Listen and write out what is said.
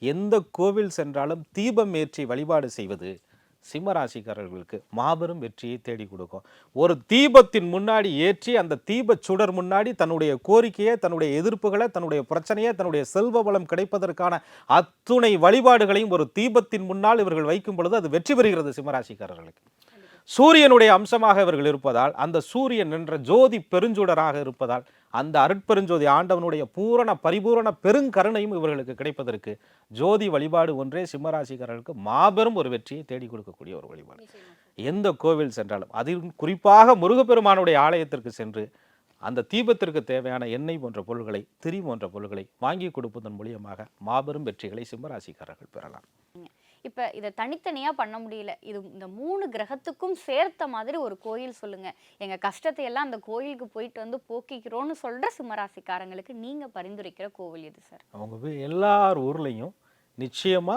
எந்த கோவில் சென்றாலும் தீபம் ஏற்றி வழிபாடு செய்வது சிம்மராசிக்காரர்களுக்கு மாபெரும் வெற்றியை தேடி கொடுக்கும். ஒரு தீபத்தின் முன்னாடி ஏற்றி அந்த தீப சுடர் முன்னாடி தன்னுடைய கோரிக்கையை, தன்னுடைய எதிர்ப்புகளை, தன்னுடைய பிரச்சனையை, தன்னுடைய செல்வ வளம் கிடைப்பதற்கான அத்துணை வழிபாடுகளையும் ஒரு தீபத்தின் முன்னால் இவர்கள் வைக்கும் பொழுது அது வெற்றி பெறுகிறது சிம்மராசிக்காரர்களுக்கு. சூரியனுடைய அம்சமாக இவர்கள் இருப்பதால், அந்த சூரியன் என்ற ஜோதி பெருஞ்சுடராக இருப்பதால், அந்த அருட்பெருஞ்சோதி ஆண்டவனுடைய பூரண பரிபூரண பெருங்கருணையும் இவர்களுக்கு கிடைப்பதற்கு ஜோதி வழிபாடு ஒன்றே சிம்மராசிக்காரர்களுக்கு மாபெரும் ஒரு வெற்றியை தேடி கொடுக்கக்கூடிய ஒரு வழிபாடு. எந்த கோவில் சென்றாலும், அதிலும் குறிப்பாக முருகப்பெருமானுடைய ஆலயத்திற்கு சென்று அந்த தீபத்திற்கு தேவையான எண்ணெய் போன்ற பொருள்களை, திரி போன்ற பொருள்களை வாங்கி கொடுப்பதன் மூலியமாக மாபெரும் வெற்றிகளை சிம்மராசிக்காரர்கள் பெறலாம். இப்ப இதை தனித்தனியா பண்ண முடியல, இது இந்த 3 கிரகத்துக்கும் சேர்த்த மாதிரி ஒரு கோயில் சொல்லுங்க, எங்க கஷ்டத்தை எல்லாம் அந்த கோயிலுக்கு போயிட்டு வந்து போக்கிக்கிறோம்னு சொல்ற சிம்மராசிக்காரங்களுக்கு நீங்க பரிந்துரைக்கிற கோவில் எது சார்? அவங்க எல்லார் ஊர்லேயும் நிச்சயமா